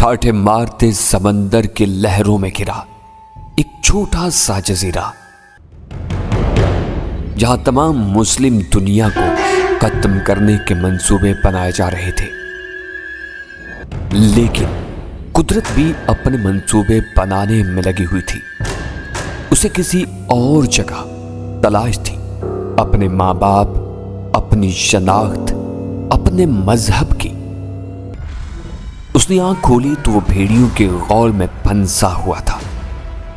ٹھاٹھے مارتے سمندر کے لہروں میں گرا ایک چھوٹا سا جزیرہ، جہاں تمام مسلم دنیا کو ختم کرنے کے منصوبے بنائے جا رہے تھے۔ لیکن قدرت بھی اپنے منصوبے بنانے میں لگی ہوئی تھی۔ اسے کسی اور جگہ تلاش تھی، اپنے ماں باپ، اپنی شناخت، اپنے مذہب کی۔ اس نے آنکھ کھولی تو وہ بھیڑیوں کے غول میں پھنسا ہوا تھا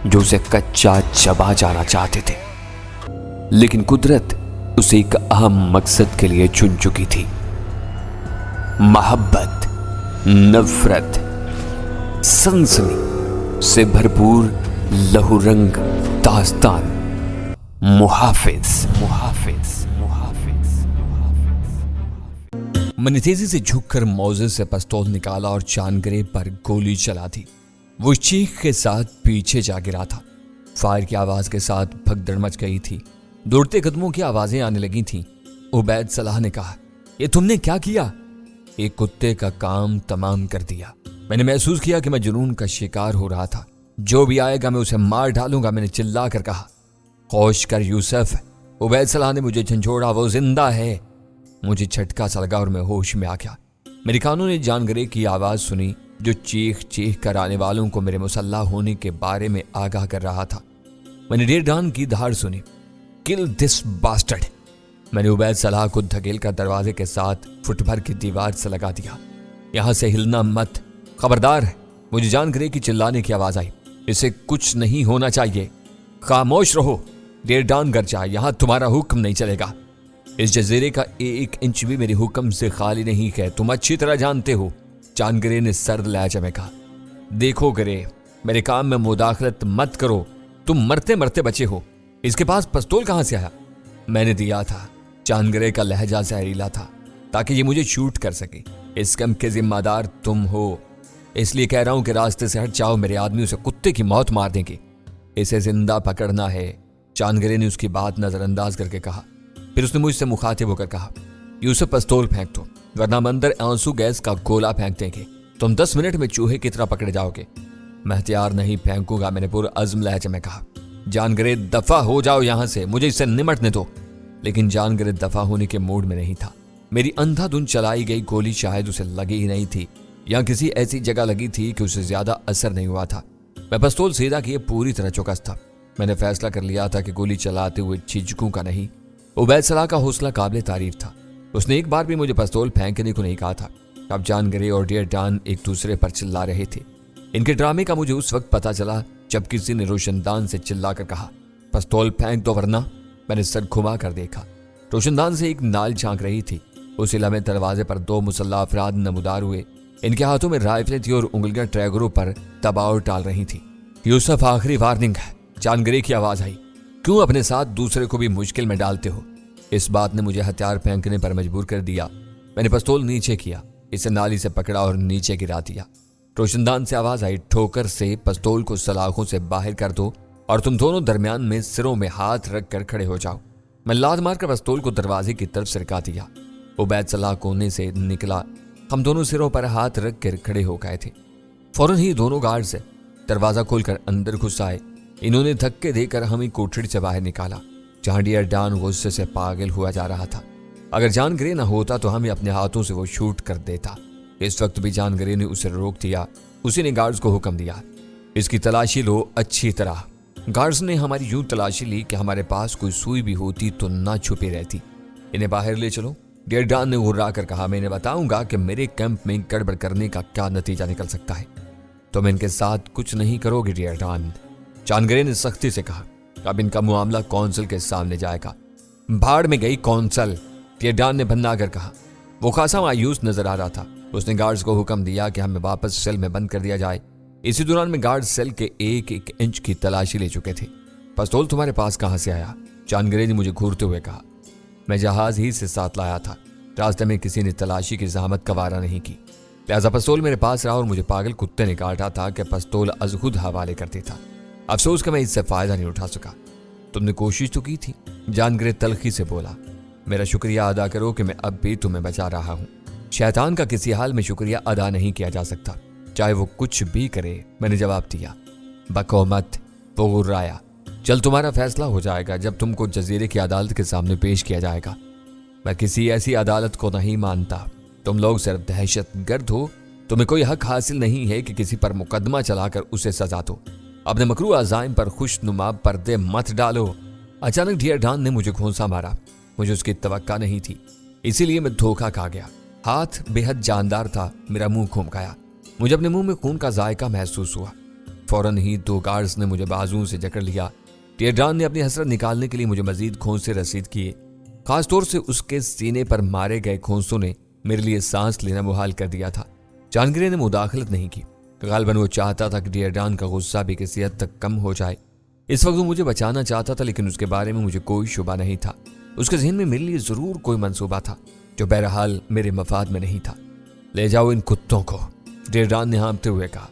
جو اسے کچا چبا جانا چاہتے تھے۔ لیکن قدرت اسے ایک اہم مقصد کے لیے چن چکی تھی، محبت، نفرت، سنسنی سے بھرپور لہو رنگ داستان۔ محافظ۔ میں نے تیزی سے جھک کر موزے سے پستول نکالا اور چاند گرے پر گولی چلا دی۔ وہ چیخ کے ساتھ پیچھے جا گرا تھا۔ فائر کی آواز کے ساتھ بھگدڑ مچ گئی تھی، دوڑتے قدموں کی آوازیں آنے لگی تھیں۔ عبید صلاح نے کہا، یہ تم نے کیا کیا؟ ایک کتے کا کام تمام کر دیا۔ میں نے محسوس کیا کہ میں جنون کا شکار ہو رہا تھا۔ جو بھی آئے گا میں اسے مار ڈالوں گا، میں نے چلا کر کہا۔ خوش کر یوسف، عبید صلاح نے مجھے جھنجھوڑا، وہ زندہ ہے۔ مجھے جھٹکا سا لگا اور میں ہوش میں آ گیا۔ میری کانوں نے جان گرے کی آواز سنی جو چیخ چیخ کر آنے والوں کو میرے مسلح ہونے کے بارے میں آگاہ کر رہا تھا۔ میں نے ڈیر ڈان کی دھاڑ سنی، کل دس باسٹرڈ۔ میں نے عبید صلاح کو دھکیل کر دروازے کے ساتھ فٹ بھر کی دیوار سے لگا دیا۔ یہاں سے ہلنا مت، خبردار۔ مجھے جان گرے کی چلانے کی آواز آئی، اسے کچھ نہیں ہونا چاہیے، خاموش رہو، ڈیر ڈان گر جائے، یہاں تمہارا حکم نہیں چلے گا۔ اس جزیرے کا ایک انچ بھی میرے حکم سے خالی نہیں ہے، تم اچھی طرح جانتے ہو۔ جان گرے نے سرد لہجے میں کہا، دیکھو گرے، میرے کام میں مداخلت مت کرو، تم مرتے مرتے بچے ہو۔ اس کے پاس پستول کہاں سے آیا؟ میں نے دیا تھا۔ جان گرے کا لہجہ زہریلا تھا، تاکہ یہ مجھے شوٹ کر سکے۔ اس کم کے ذمہ دار تم ہو، اس لیے کہہ رہا ہوں کہ راستے سے ہٹ جاؤ، میرے آدمی اسے کتے کی موت مار دیں گے، اسے زندہ پکڑنا ہے۔ جان گرے نے اس کی بات نظر انداز کر کے کہا۔ پھر اس نے مجھ سے مخاطب ہو کر کہا، یوسف پستول پھینک دو، ورنہ ہم اندر آنسو گیس کا گولا پھینک دیں گے، تم 10 منٹ میں چوہے کی طرح پکڑے جاؤ گے۔ میں ہتھیار نہیں پھینکوں گا، میں نے پرعزم لہجے میں کہا۔ جان گرے، دفع ہو جاؤ یہاں سے، مجھے اس سے نمٹنے دو۔ لیکن جان گرے دفع ہونے کے موڈ میں نہیں تھا۔ میری اندھا دھند چلائی گئی گولی شاید اسے لگی ہی نہیں تھی، یا کسی ایسی جگہ لگی تھی کہ اسے زیادہ اثر نہیں ہوا تھا۔ میں پستول سیدھا کیے پوری طرح چوکس تھا۔ میں نے فیصلہ کر لیا تھا کہ گولی چلاتے ہوئے جھجکوں کا نہیں۔ عبید صلاح کا حوصلہ قابل تعریف تھا، اس نے ایک بار بھی مجھے پستول پھینکنے کو نہیں کہا تھا۔ اب جان گرے اور ڈیر ڈان ایک دوسرے پر چلا رہے تھے۔ ان کے ڈرامے کا مجھے اس وقت پتا چلا جب کسی نے روشن دان سے چلا کر کہا، پستول پھینک دو ورنہ۔ میں نے سر گھما کر دیکھا، روشن دان سے ایک نال جھانک رہی تھی۔ اسی لمحے دروازے پر 2 مسلح افراد نمودار ہوئے، ان کے ہاتھوں میں رائفلیں تھی اور انگلیاں ٹریگروں پر دباؤ ڈال رہی تھی۔ یوسف، آخری وارننگ ہے، جان گرے کی آواز آئی، کیوں اپنے ساتھ دوسرے کو بھی مشکل میں ڈالتے ہو؟ اس بات نے مجھے ہتھیار پھینکنے پر مجبور کر دیا۔ میں نے پستول نیچے کیا، اسے نالی سے پکڑا اور نیچے گرا دیا۔ روشن دان سے آواز آئی، ٹھوکر سے پستول کو سلاخوں سے باہر کر دو اور تم دونوں درمیان میں سروں میں ہاتھ رکھ کر کھڑے ہو جاؤ۔ میں لات مار کر پستول کو دروازے کی طرف سرکا دیا۔ عبید صلاح کونے سے نکلا، ہم دونوں سروں پر ہاتھ رکھ کر کھڑے ہو گئے تھے۔ فوراً ہی دونوں گارڈ سے دروازہ کھول کر اندر گھس آئے۔ انہوں نے دھکے دے کر ہمیں کوٹھڑی سے باہر نکالا، جہاں ڈیر ڈان غصے سے پاگل ہوا جا رہا تھا۔ اگر جان گرے نہ ہوتا تو ہمیں اپنے ہاتھوں سے وہ شوٹ کر دیتا۔ اس وقت بھی جان گرے نے اسے روک دیا۔ اسی نے گارڈز کو حکم دیا، اس کی تلاشی لو اچھی طرح۔ گارڈز نے ہماری یوں تلاشی لی کہ ہمارے پاس کوئی سوئی بھی ہوتی تو نہ چھپی رہتی۔ انہیں باہر لے چلو، ڈیر ڈان نے غرا کر کہا۔ میں نے بتاؤں گا کہ میرے کیمپ میں گڑبڑ کرنے کا کیا نتیجہ نکل سکتا ہے۔ تم ان کے ساتھ کچھ نہیں کرو گے ڈیر ڈان، جان گرے نے سختی سے کہا۔ اب ان کا معاملہ کونسل کے سامنے جائے گا۔ بھاڑ میں گئی کونسل، ڈیر ڈان نے بھنا کر کہا۔ وہ خاصا مایوس نظر آ رہا تھا۔ اس نے گارڈز کو حکم دیا کہ ہمیں واپس سیل میں بند کر دیا جائے۔ اسی دوران میں گارڈ سیل کے ایک ایک انچ کی تلاشی لے چکے تھے۔ پستول تمہارے پاس کہاں سے آیا؟ جان گرے نے مجھے گھورتے ہوئے کہا۔ میں جہاز ہی سے ساتھ لایا تھا، راستے میں کسی نے تلاشی کی زحمت گوارا نہیں کی، لہذا پستول میرے پاس رہا اور مجھے پاگل کتے نے کاٹا تھا کہ پستول از خود حوالے کر دیتا۔ افسوس کہ میں اس سے فائدہ نہیں اٹھا سکا۔ تم نے کوشش تو کی تھی، جان گرے تلخی سے بولا۔ میرا شکریہ ادا کرو کہ میں اب بھی تمہیں بچا رہا ہوں۔ شیطان کا کسی حال میں شکریہ ادا نہیں کیا جا سکتا۔ चाहे वो कुछ भी करे, मैंने जवाब दिया। बको मत, वो गुर्राया। चल, तुम्हारा फैसला हो जाएगा जब तुमको जजीरे की अदालत के सामने पेश किया जाएगा। मैं किसी ऐसी अदालत को नहीं मानता। तुम लोग सिर्फ दहशतगर्द हो। तुम्हें कोई हक हासिल नहीं है कि किसी पर मुकदमा चलाकर उसे सजा दो। अपने मकरू अज़ाइम पर खुशनुमा पर्दे मत डालो। अचानक डियर डॉन ने मुझे घूंसा मारा। मुझे उसकी तवक्का नहीं थी, इसीलिए मैं धोखा खा गया। हाथ बेहद जानदार था। मेरा मुंह घूम गया। मुझे अपने मुंह में खून का जायका महसूस हुआ। फौरन ही 2 गार्ड्स ने मुझे बाजुओं से जकड़ लिया। डियर डॉन ने अपनी हसरत निकालने के लिए मुझे मजीद खोंसे रसीद किए। खासतौर से उसके सीने पर मारे गए खोंसों ने मेरे लिए सांस लेना मुहाल कर दिया था। जॉन ग्रे ने मुदाखलत नहीं की। गालिबन वो चाहता था कि डियर डॉन का गुस्सा भी किसी हद तक कम हो जाए। इस वक्त वो मुझे बचाना चाहता था, लेकिन उसके बारे में मुझे कोई शुबा नहीं था। उसके ज़हन में मेरे लिए जरूर कोई मंसूबा था जो बहरहाल मेरे मफाद में नहीं था। ले जाओ इन कुत्तों को, डियर डॉन ने हाँफते हुए कहा।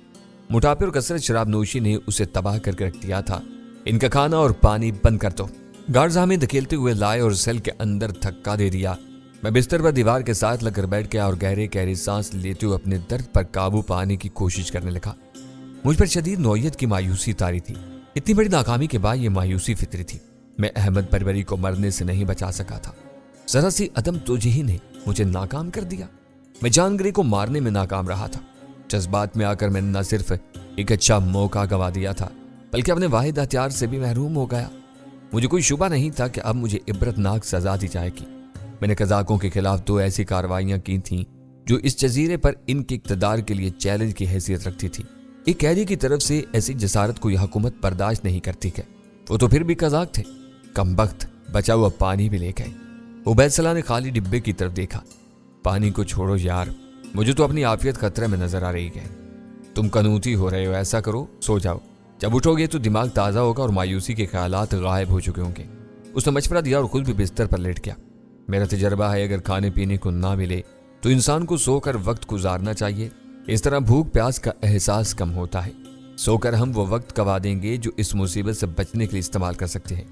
मोटापे और कसरत शराब नोशी ने उसे तबाह करके रख दिया था। इनका खाना और पानी बंद कर दो। गार्ड्स हमें धकेलते हुए लाए और सेल के अंदर धक्का दे दिया। मैं बिस्तर पर दीवार के साथ लगकर बैठ गया और गहरे गहरे सांस लेते हुए अपने दर्द पर काबू पाने की कोशिश करने लगा। मुझ पर शदीद नौयत की मायूसी तारी थी। इतनी बड़ी नाकामी के बाद ये मायूसी फितरी थी। मैं अहमद परवरी को मरने से नहीं बचा सका था। जरा सी अदम तोजही ने मुझे नाकाम कर दिया। मैं जॉन ग्रे को मारने में नाकाम रहा था। जज्बात में आकर मैंने न सिर्फ एक अच्छा मौका गंवा दिया था, बल्कि अपने वाहिद हथियार से भी महरूम हो गया। मुझे कोई शुबा नहीं था कि अब मुझे इबरतनाक सजा दी जाएगी। मैंने कज़ाकों के खिलाफ 2 ऐसी कार्रवाइयां की थीं जो इस जजीरे पर इनके इक़्तिदार के लिए चैलेंज की हैसियत रखती थी। एक कैदी की तरफ से ऐसी जसारत को यह हुकूमत बर्दाश्त नहीं करती है। वो तो फिर भी कज़ाक थे। कमबख्त बचा हुआ पानी भी ले गए। उबैद सलाह ने खाली डिब्बे की तरफ देखा। पानी को छोड़ो यार, मुझे तो अपनी आफियत खतरे में नजर आ रही है। तुम कनूती हो रहे हो, ऐसा करो सो जाओ। जब उठोगे तो दिमाग ताज़ा होगा और मायूसी के ख्यालात गायब हो चुके होंगे। उसने मशवरा दिया और खुद भी बिस्तर पर लेट गया। मेरा तजर्बा है, अगर खाने पीने को ना मिले तो इंसान को सोकर वक्त गुजारना चाहिए। इस तरह भूख प्यास का एहसास कम होता है। सोकर हम वो वक्त गवा देंगे जो इस मुसीबत से बचने के लिए इस्तेमाल कर सकते हैं।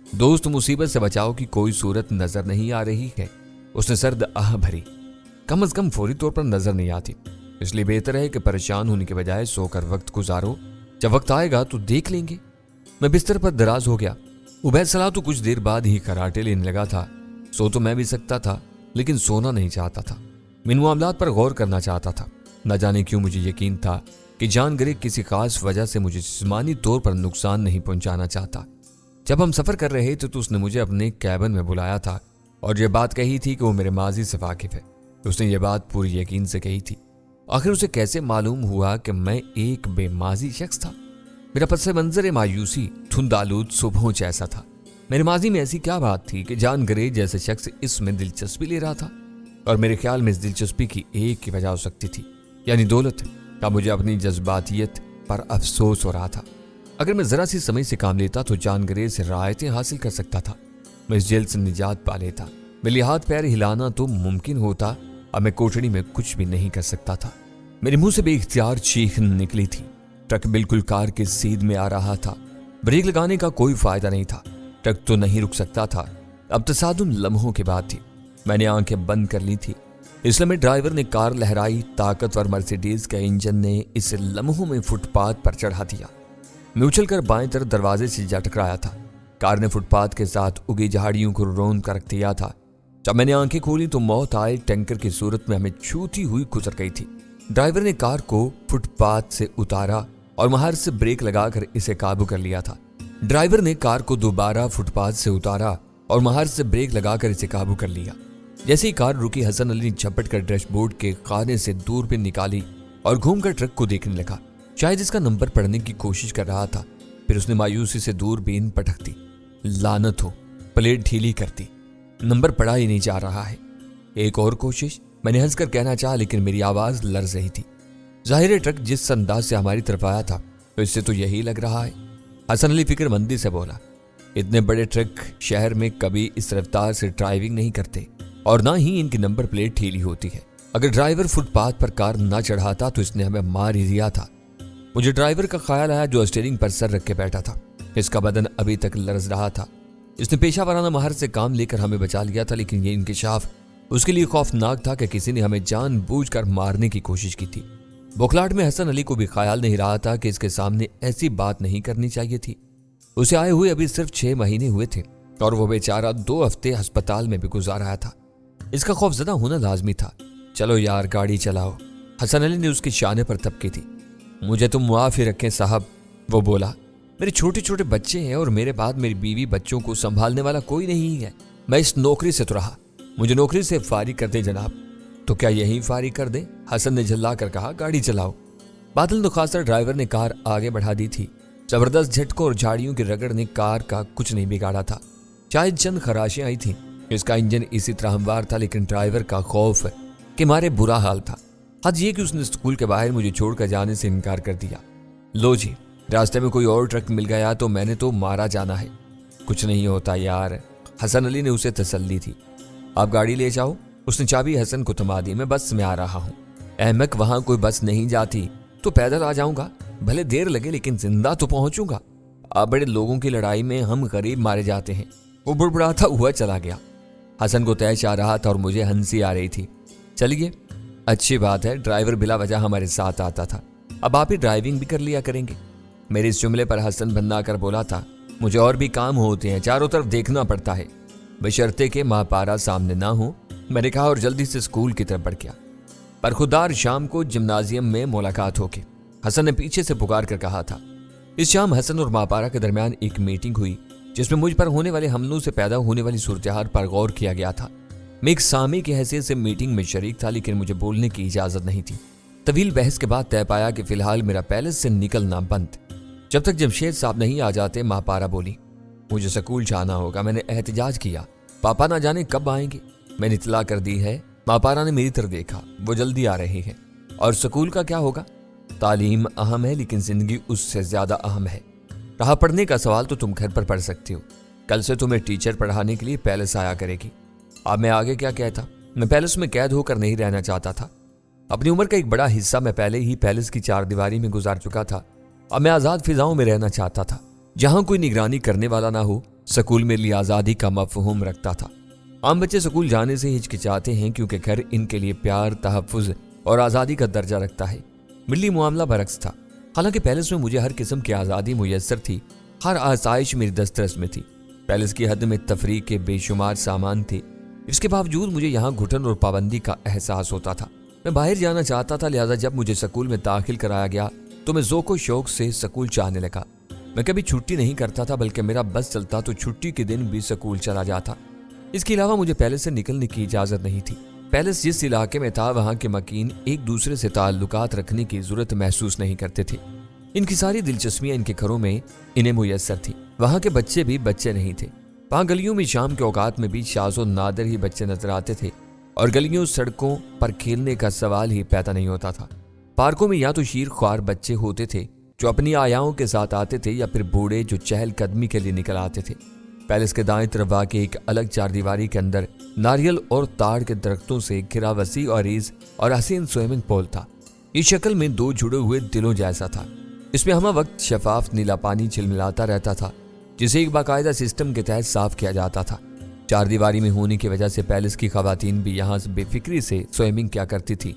दोस्त, मुसीबत से बचाव की कोई सूरत नजर नहीं आ रही है। उसने सर्द आह भरी। कम अज कम फौरी तौर पर नजर नहीं आती, इसलिए बेहतर है कि परेशान होने के बजाय सोकर वक्त गुजारो। जब वक्त आएगा तो देख लेंगे। मैं बिस्तर पर दराज हो गया। उबैद सलाह तो कुछ देर बाद ही खराटे लेने लगा था। सो तो मैं भी सकता था, लेकिन सोना नहीं चाहता था। मैं इन मामलात पर गौर करना चाहता था। न जाने क्यों मुझे यकीन था कि जॉन ग्रे किसी खास वजह से मुझे जिस्मानी तौर पर नुकसान नहीं पहुंचाना चाहता। जब हम सफर कर रहे थे तो उसने मुझे अपने कैबिन में बुलाया था और यह बात कही थी कि वो मेरे माजी से वाकिफ है। उसने ये बात पूरी यकीन से कही थी। आखिर उसे कैसे मालूम हुआ कि मैं एक बेमाजी शख्स था? मेरा पस मंजर मायूसी धुंधालूद सुबहों जैसा था। मेरे माजी में ऐसी क्या बात थी कि जॉन ग्रे जैसे शख्स इसमें दिलचस्पी ले रहा था? और मेरे ख्याल में इस दिलचस्पी की एक ही वजह हो सकती थी, यानी दौलत। का मुझे अपनी जज्बातियत पर अफसोस हो रहा था। अगर मैं जरा सी समय से काम लेता तो जॉन ग्रे से रायतें हासिल कर सकता था। मैं इस जेल से निजात पा लेता। मेरे हाथ पैर हिलाना तो मुमकिन होता। अब मैं कोठड़ी में कुछ भी नहीं कर सकता था। मेरे मुंह से बेइख्तियार चीख निकली थी। ट्रक बिल्कुल कार के सीध में आ रहा था। ब्रेक लगाने का कोई फायदा नहीं था। ट्रक तो नहीं रुक सकता था। अब तसादुम लम्हों के बाद थी। मैंने आंखें बंद कर ली थी। इसलिए में ड्राइवर ने कार लहराई। ताकतवर मर्सिडीज का इंजन ने इसे लम्हों में फुटपाथ पर चढ़ा दिया। मैं उछलकर बाएं तरफ दरवाजे से जा टकराया था। कार ने फुटपाथ के साथ उगी झाड़ियों को रौंद कर रख दिया था। जब मैंने आंखें खोली तो मौत आए टैंकर की सूरत में हमें छूती हुई गुजर गई थी। ड्राइवर ने कार को फुटपाथ से उतारा और महार से ब्रेक लगाकर इसे काबू कर लिया था। ड्राइवर ने कार को दोबारा फुटपाथ से उतारा और महार से ब्रेक लगाकर इसे काबू कर लिया। जैसे ही कार रुकी, हसन अली ने झपट कर डैशबोर्ड के खाने से दूरबीन निकाली और घूमकर ट्रक को देखने लगा। शायद इसका नंबर पढ़ने की कोशिश कर रहा था। फिर उसने मायूसी से दूरबीन पटक दी। लानत हो, प्लेट ढीली कर दी। नंबर पढ़ा ही नहीं जा रहा है। एक और कोशिश, मैंने हंसकर कहना चाहा, लेकिन मेरी आवाज लर्ज रही थी। जाहिर ट्रक जिस अंदाज से हमारी तरफ आया था तो इससे तो यही लग रहा है। हसन अली फिक्रमंदी से बोला, इतने बड़े ट्रक शहर में कभी इस रफ्तार से ड्राइविंग नहीं करते और ना ही इनकी नंबर प्लेट ढीली होती है। अगर ड्राइवर फुटपाथ पर कार ना चढ़ाता तो इसने हमें मार ही दिया था। मुझे ड्राइवर का ख्याल आया जो स्टीयरिंग पर सर रख के बैठा था। इसका बदन अभी तक लरज रहा था। इसने पेशा महार से काम लेकर हमें बचा लिया था, लेकिन ये इंकिशाफ उसके लिए खौफनाक था कि किसी ने हमें जानबूझकर मारने की कोशिश की थी। बौखलाहट में हसन अली को भी ख्याल नहीं रहा था कि इसके सामने ऐसी बात नहीं करनी चाहिए थी। उसे आए हुए अभी सिर्फ 6 महीने हुए थे और वो बेचारा 2 हफ्ते अस्पताल में भी गुजार रहा था। इसका खौफजदा होना लाजमी था। चलो यार गाड़ी चलाओ, हसन अली ने उसके शाने पर तबकी थी। मुझे तुम मुआफी रखें साहब, वो बोला। मेरे छोटे छोटे बच्चे हैं और मेरे बाद मेरी बीवी बच्चों को संभालने वाला कोई नहीं है। मैं इस नौकरी से तो रहा, मुझे नौकरी से फारिग कर दे जनाब। तो क्या यहीं फारिग कर दे? हसन ने झल्ला कर कहा, गाड़ी चलाओ। बादल नुखासर ड्राइवर ने कार आगे बढ़ा दी थी। जबरदस्त झटकों और झाड़ियों की रगड़ ने कार का कुछ नहीं बिगाड़ा था। शायद चंद खराशें आई थी। इसका इंजन इसी तरह हमवार था, लेकिन ड्राइवर का खौफ के मारे बुरा हाल था। हद ये कि उसने स्कूल के बाहर मुझे छोड़कर जाने से इनकार कर दिया। लो जी, रास्ते में कोई और ट्रक मिल गया तो मैंने तो मारा जाना है। कुछ नहीं होता यार, हसन अली ने उसे तसल्ली थी। आप गाड़ी ले जाओ। उसने चाबी हसन को थमा दी। मैं बस में आ रहा हूँ। अहमक, वहां कोई बस नहीं जाती तो पैदल आ जाऊंगा, भले देर लगे लेकिन जिंदा तो पहुंचूंगा। आप बड़े लोगों की लड़ाई में हम गरीब मारे जाते हैं। वो बुड़बुड़ाता हुआ चला गया। हसन को तैश आ रहा था और मुझे हंसी आ रही थी। चलिए, अच्छी बात है, ड्राइवर बिला वजह हमारे साथ आता था, अब आप ही ड्राइविंग भी कर लिया करेंगे। मेरे इस जुमले पर हसन भन्ना कर बोला था, मुझे और भी काम होते हैं, चारों तरफ देखना पड़ता है, बशर्ते के महापारा सामने ना हो। मैंने कहा और जल्दी से स्कूल की तरफ बढ़ गया। पर खुदार शाम को जिम्नाजियम में मुलाकात होगी, हसन ने पीछे से पुकार कर कहा था। इस शाम हसन और महापारा के दरमियान एक मीटिंग हुई जिसमें मुझ पर होने वाले हमलों से पैदा होने वाली सूरत-ए-हाल पर गौर किया गया था। मैं एक सामी की हैसियत से मीटिंग में शरीक था, लेकिन मुझे बोलने की इजाजत नहीं थी। तवील बहस के बाद तय पाया कि फिलहाल मेरा पैलेस से निकलना बंद, जब तक जमशेद साहब नहीं आ जाते। महापारा बोली, मुझे स्कूल जाना होगा। मैंने एहतजाज किया, पापा ना जाने कब आएंगे। मैंने इतला कर दी है। महापारा ने मेरी तरफ देखा, वो जल्दी आ रहे हैं। और स्कूल का क्या होगा? तालीम अहम है, लेकिन जिंदगी उससे ज्यादा अहम है। रहा पढ़ने का सवाल तो तुम घर पर पढ़ सकती हो, कल से तुम्हें टीचर पढ़ाने के लिए पैलेस आया करेगी। अब मैं आगे क्या कहता? मैं पैलेस में कैद होकर नहीं रहना चाहता था। अपनी उम्र का एक बड़ा हिस्सा मैं पहले ही पैलेस की 4 दीवारी में गुजार चुका था। अब मैं आज़ाद फिजाओं में रहना चाहता था, जहां कोई निगरानी करने वाला ना हो। स्कूल मेरे लिए आज़ादी का मफहूम रखता था। आम बच्चे स्कूल जाने से हिचकिचाते हैं क्योंकि घर इनके लिए प्यार, तहफ़्फ़ुज़ और आज़ादी का दर्जा रखता है। मेरे लिए मामला बरक्स था। हालांकि पैलेस में मुझे हर किस्म की आज़ादी मुयस्सर थी, हर आसाइश मेरी दस्तरस में थी। पैलेस की हद में तफरीक के बेशुमार सामान थे, इसके बावजूद मुझे यहाँ घुटन और पाबंदी का एहसास होता था। मैं बाहर जाना चाहता था, लिहाजा जब मुझे स्कूल में दाखिल कराया गया तो मैं ज़ौक़ शौक़ से स्कूल चाहने लगा। मैं कभी छुट्टी नहीं करता था, बल्कि मेरा बस चलता तो छुट्टी के दिन भी स्कूल चला जाता। इसके अलावा मुझे पैलेस से निकलने की इजाज़त नहीं थी। पैलेस जिस इलाके में था, वहाँ के मकीन एक दूसरे से ताल्लुकात रखने की ज़रूरत महसूस नहीं करते थे। इनकी सारी दिलचस्पियाँ इनके घरों में इन्हें मुयस्सर थी। वहाँ के बच्चे भी बच्चे नहीं थे। वहाँ गलियों में शाम के औकात में भी शाज़ो नादिर ही बच्चे नजर आते थे और गलियों सड़कों पर खेलने का सवाल ही पैदा नहीं होता था। पार्कों में या तो शीर ख्वार बच्चे होते थे जो अपनी आयाओं के साथ आते थे, या फिर बूढ़े जो चहल कदमी के लिए निकल आते थे। पैलेस के दाएं तरफ वाक़े एक अलग 4 दीवारी के अंदर नारियल और ताड़ के दरख्तों से घिरा वसी और रीज और हसीन स्विमिंग पूल था। इस शक्ल में 2 जुड़े हुए दिलों जैसा था। इसमें हम वक्त शफाफ नीला पानी चिलमिलाता रहता था, जिसे एक बाकायदा सिस्टम के तहत साफ किया जाता था। 4 दीवारी में होने की वजह से पैलेस की खवातीन भी यहाँ से बेफिक्री से स्विमिंग किया करती थी।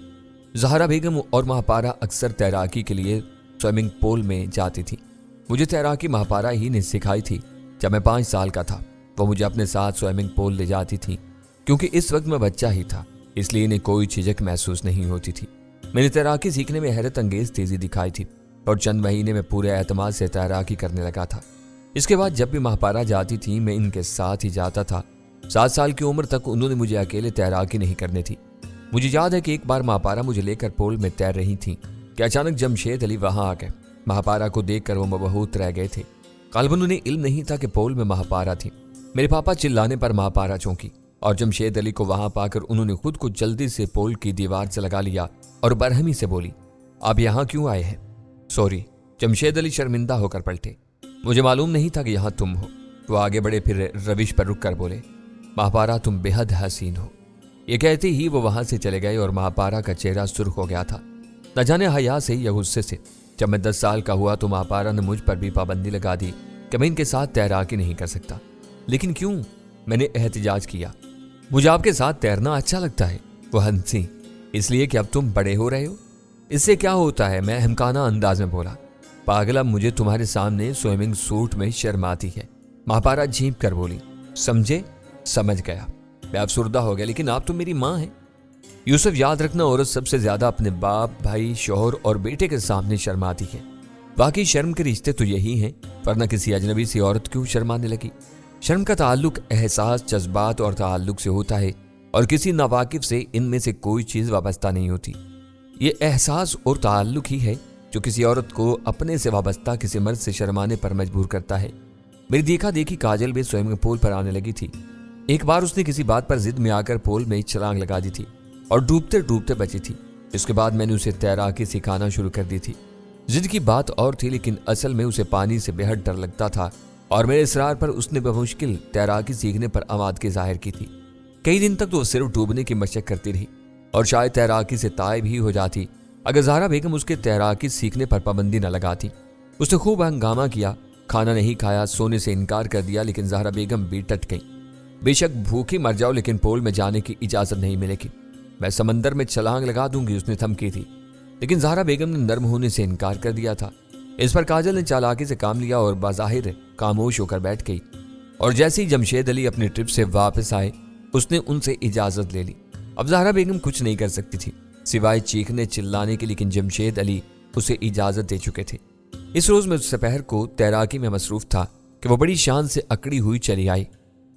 ज़हरा बेगम और महापारा अक्सर तैराकी के लिए स्विमिंग पूल में जाती थी। मुझे तैराकी महापारा ही ने सिखाई थी। जब मैं 5 साल का था, वो मुझे अपने साथ स्विमिंग पूल ले जाती थी। क्योंकि इस वक्त मैं बच्चा ही था, इसलिए इन्हें कोई झिझक महसूस नहीं होती थी। मैंने तैराकी सीखने में हैरत अंगेज तेजी दिखाई थी और चंद महीने में पूरे एतमाद से तैराकी करने लगा था। इसके बाद जब भी महापारा जाती थी, मैं इनके साथ ही जाता था। 7 साल की उम्र तक उन्होंने मुझे अकेले तैराकी नहीं करनी थी। मुझे याद है कि एक बार महापारा मुझे लेकर पूल में तैर रही थी कि अचानक जमशेद अली वहां आ गए। महापारा को देखकर वो मबहूत रह गए थे। गालिबन उन्हें इल्म नहीं था कि पूल में महापारा थी। मेरे पापा चिल्लाने पर महापारा चौंकी और जमशेद अली को वहां पाकर उन्होंने खुद को जल्दी से पूल की दीवार से लगा लिया और बरहमी से बोली, आप यहाँ क्यों आए हैं? सॉरी। जमशेद अली शर्मिंदा होकर पलटे। मुझे मालूम नहीं था कि यहाँ तुम हो। वो आगे बढ़े, फिर रविश पर रुक कर बोले, महापारा तुम बेहद हसीन हो। ये कहते ही वो वहां से चले गए और महापारा का चेहरा सुर्ख हो गया था, न जाने हया से या गुस्से से। जब मैं 10 साल का हुआ तो महापारा ने मुझ पर भी पाबंदी लगा दी कि मैं इनके साथ तैराकी नहीं कर सकता। लेकिन क्यों? मैंने एहतिजाज किया। मुझे आपके साथ तैरना अच्छा लगता है। वो हंसी। इसलिए कि अब तुम बड़े हो रहे हो। اس سے کیا ہوتا ہے؟ میں احمقانہ انداز میں بولا۔ پاگلا، مجھے تمہارے سامنے سوئمنگ سوٹ میں شرم آتی ہے، مہاپارا جھینپ کر بولی۔ سمجھے؟ سمجھ گیا۔ میں افسردہ ہو گیا، لیکن آپ تو میری ماں ہیں۔ یوسف، یاد رکھنا، عورت سب سے زیادہ اپنے باپ، بھائی، شوہر اور بیٹے کے سامنے شرماتی ہے۔ باقی شرم کے رشتے تو یہی ہیں، ورنہ کسی اجنبی سی عورت کیوں شرمانے لگی؟ شرم کا تعلق احساس، جذبات اور تعلق سے ہوتا ہے، اور کسی ناواقف سے ان میں سے کوئی چیز وابستہ نہیں ہوتی۔ یہ احساس اور تعلق ہی ہے جو کسی عورت کو اپنے سے وابستہ کسی مرد سے شرمانے پر مجبور کرتا ہے۔ میری دیکھا دیکھی کاجل بھی سوئمنگ پول پر آنے لگی تھی۔ ایک بار اس نے کسی بات پر ضد میں آ کر پول میں چھلانگ لگا دی تھی اور ڈوبتے ڈوبتے بچی تھی۔ اس کے بعد میں نے اسے تیراکی سکھانا شروع کر دی تھی۔ ضد کی بات اور تھی، لیکن اصل میں اسے پانی سے بے حد ڈر لگتا تھا، اور میرے اصرار پر اس نے بمشکل تیراکی سیکھنے پر آمادگی ظاہر کی تھی۔ کئی دن تک تو وہ صرف ڈوبنے کی مشق کرتی رہی، اور شاید تیراکی سے تائب ہی ہو جاتی اگر زہرا بیگم اس کے تیراکی سیکھنے پر پابندی نہ لگاتی۔ اس نے خوب ہنگامہ کیا، کھانا نہیں کھایا، سونے سے انکار کر دیا، لیکن زہرا بیگم بھی ڈٹ گئی۔ بے شک بھوکی مر جاؤ، لیکن پول میں جانے کی اجازت نہیں ملے گی، میں سمندر میں چھلانگ لگا دوں گی، اس نے دھمکی تھی۔ لیکن زہرا بیگم نے نرم ہونے سے انکار کر دیا تھا۔ اس پر کاجل نے چالاکی سے کام لیا اور بظاہر خاموش ہو کر بیٹھ گئی، اور جیسے ہی جمشید علی اپنی ٹرپ سے واپس آئے اس نے ان سے اجازت لے لی۔ اب زہرا بیگم کچھ نہیں کر سکتی تھی سوائے چیخنے چلانے کے، لیکن جمشید علی اسے اجازت دے چکے تھے۔ اس روز میں سپہر کو تیراکی میں مصروف تھا کہ وہ بڑی شان سے اکڑی ہوئی چلی آئی۔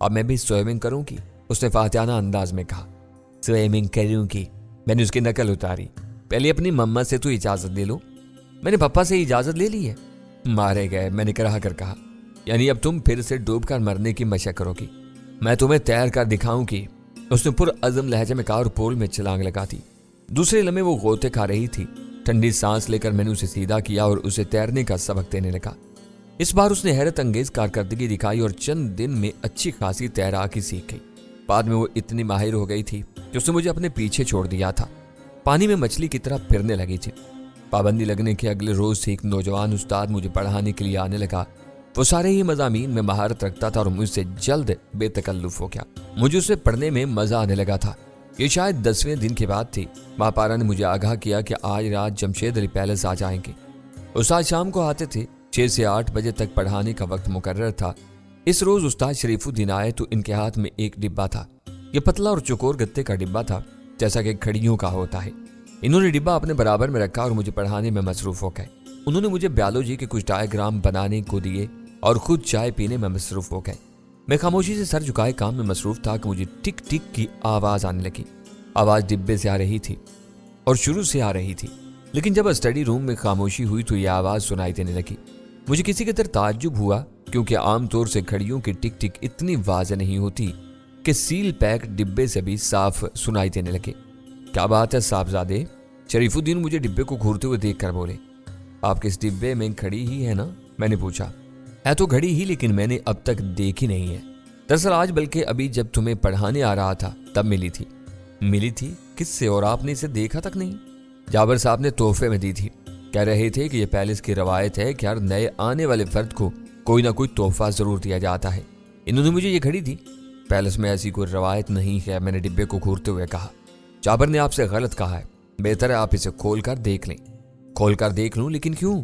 اب میں بھی سوئمنگ کروں گی، اس نے فاتحانہ انداز میں کہا۔ سوئمنگ کروں گی؟ میں نے اس کی نقل اتاری۔ پہلے اپنی مما سے تو اجازت لے لو۔ میں نے پپا سے اجازت لے لی ہے۔ مارے گئے، میں نے کہا کر کہا۔ یعنی اب تم پھر سے ڈوب کر مرنے کی مشق کرو گی؟ میں تمہیں تیر کر دکھاؤں گی، اس نے پر عزم لہجے میں کہا اور پول میں چھلانگ لگا دی۔ دوسرے لمحے وہ غوطے کھا رہی تھی۔ ٹھنڈی سانس لے کر میں نے اسے سیدھا کیا اور اسے تیرنے کا سبق دینے لگا۔ اس بار اس نے حیرت انگیز کارکردگی دکھائی اور چند دن میں اچھی خاصی تیراکی سیکھ گئی۔ بعد میں وہ اتنی ماہر ہو گئی تھی کہ اس نے مجھے اپنے پیچھے چھوڑ دیا تھا، پانی میں مچھلی کی طرح پھرنے لگی تھی۔ پابندی لگنے کے اگلے روز سے ایک نوجوان استاد مجھے پڑھانے کے لیے آنے لگا۔ وہ سارے ہی مضامین میں مہارت رکھتا تھا اور مجھ سے جلد بے تکلف ہو گیا۔ مجھے اسے پڑھنے میں مزہ آنے لگا تھا۔ یہ شاید 10ویں دن کی بات تھی۔ مہاپارا نے مجھے آگاہ کیا کہ آج رات جمشید علی پیلس آ جائیں گے۔ استاد شام کو آتے تھے، 6 سے 8 بجے تک پڑھانے کا وقت مقرر تھا۔ اس روز استاد شریف الدین آئے تو ان کے ہاتھ میں ایک ڈبہ تھا۔ یہ پتلا اور چکور گتے کا ڈبہ تھا، جیسا کہ کھڑیوں کا ہوتا ہے۔ انہوں نے ڈبہ اپنے برابر میں رکھا اور مجھے پڑھانے میں مصروف ہو گئے۔ انہوں نے مجھے بیالوجی کے کچھ ڈائیگرام بنانے کو دیے اور خود چائے پینے میں مصروف ہو گئے۔ میں خاموشی سے سر جھکائے کام میں مصروف تھا کہ مجھے ٹک ٹک کی آواز آنے لگی۔ آواز ڈبے سے آ رہی تھی اور شروع سے آ رہی تھی، لیکن جب اسٹڈی روم میں خاموشی ہوئی تو یہ آواز سنائی دینے لگی۔ مجھے کسی قدر تعجب ہوا، کیونکہ عام طور سے گھڑیوں کی ٹک ٹک اتنی واضح نہیں ہوتی کہ سیل پیک ڈبے سے بھی صاف سنائی دینے لگے۔ کیا بات ہے صاحبزادے؟ شریف الدین مجھے ڈبے کو گھورتے ہوئے دیکھ کر بولے۔ آپ کے اس ڈبے میں گھڑی ہی ہے نا؟ میں نے پوچھا۔ ہے تو گھڑی ہی، لیکن میں نے اب تک دیکھی نہیں ہے۔ دراصل آج بلکہ ابھی جب تمہیں پڑھانے آ رہا تھا تب ملی تھی۔ ملی تھی؟ کس سے؟ اور آپ نے اسے دیکھا تک نہیں؟ جابر صاحب نے تحفے میں دی تھی۔ کہہ رہے تھے کہ یہ پیلس کی روایت ہے کہ ہر نئے آنے والے فرد کو کوئی نہ کوئی تحفہ ضرور دیا جاتا ہے۔ انہوں نے مجھے یہ گھڑی دی۔ پیلس میں ایسی کوئی روایت نہیں ہے، میں نے ڈبے کو گھورتے ہوئے کہا۔ جابر نے آپ سے غلط کہا ہے، بہتر ہے آپ اسے کھول کر دیکھ لیں۔ کھول کر دیکھ لوں؟ لیکن کیوں؟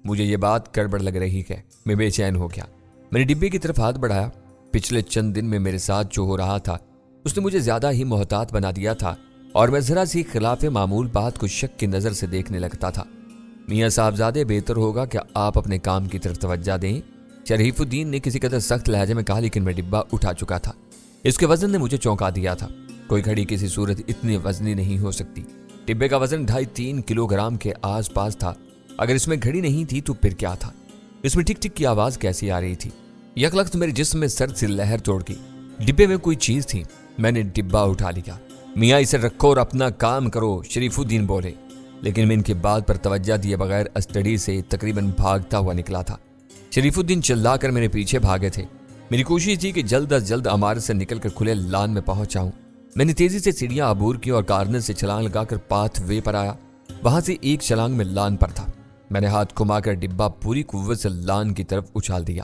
مجھے یہ بات گڑبڑ لگ رہی ہے۔ میں بے چین ہو گیا۔ میں نے ڈبے کی طرف ہاتھ بڑھایا۔ پچھلے چند دن میں میرے ساتھ جو ہو رہا تھا اس نے مجھے زیادہ ہی محتاط بنا دیا تھا، اور میں ذرا سی خلاف معمول بات کو شک کی نظر سے دیکھنے لگتا تھا۔ میاں صاحبزادے، بہتر ہوگا کہ آپ اپنے کام کی طرف توجہ دیں، شریف الدین نے کسی قدر سخت لہجے میں کہا، لیکن میں ڈبہ اٹھا چکا تھا۔ اس کے وزن نے مجھے چونکا دیا تھا۔ کوئی گھڑی کسی صورت اتنی وزنی نہیں ہو سکتی۔ ڈبے کا وزن 2.5-3 کلو گرام کے آس پاس تھا۔ اگر اس میں گھڑی نہیں تھی تو پھر کیا تھا؟ اس میں ٹک ٹک کی آواز کیسی آ رہی تھی؟ یک لخت میرے جسم میں سرد سی لہر توڑ گئی۔ ڈبے میں کوئی چیز تھی۔ میں نے ڈبہ اٹھا لیا۔ میاں اسے رکھو اور اپنا کام کرو، شریف الدین بولے، لیکن میں ان کی بات پر توجہ دیے بغیر اسٹڈی سے تقریباً بھاگتا ہوا نکلا تھا۔ شریف الدین چلا کر میرے پیچھے بھاگے تھے۔ میری کوشش تھی کہ جلد از جلد عمارت سے نکل کر کھلے لان میں پہنچ جاؤں۔ میں نے تیزی سے سیڑھیاں عبور کی اور کارنر سے چھلانگ لگا کر پاتھ وے پر آیا۔ وہاں سے ایک چھلانگ میں لان پر تھا۔ میں نے ہاتھ گھما کر ڈبہ پوری قوت سے لان کی طرف اچھال دیا۔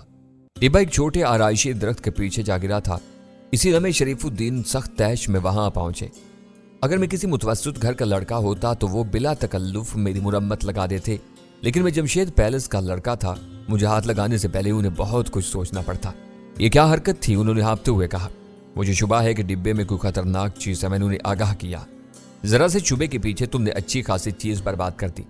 ڈبہ ایک چھوٹے آرائشی درخت کے پیچھے جا گرا تھا۔ اسی لمحے شریف الدین سخت تیش میں وہاں پہنچے۔ اگر میں کسی متوسط گھر کا لڑکا ہوتا تو وہ بلا تکلف میری مرمت لگا دیتے، لیکن میں جمشید پیلس کا لڑکا تھا، مجھے ہاتھ لگانے سے پہلے انہیں بہت کچھ سوچنا پڑتا۔ یہ کیا حرکت تھی؟ انہوں نے ہانپتے ہوئے کہا۔ مجھے شبہ ہے کہ ڈبے میں کوئی خطرناک چیز ہے، میں نے انہیں آگاہ کیا۔ ذرا سے چوبے کے پیچھے تم نے اچھی خاصی چیز برباد کر دی۔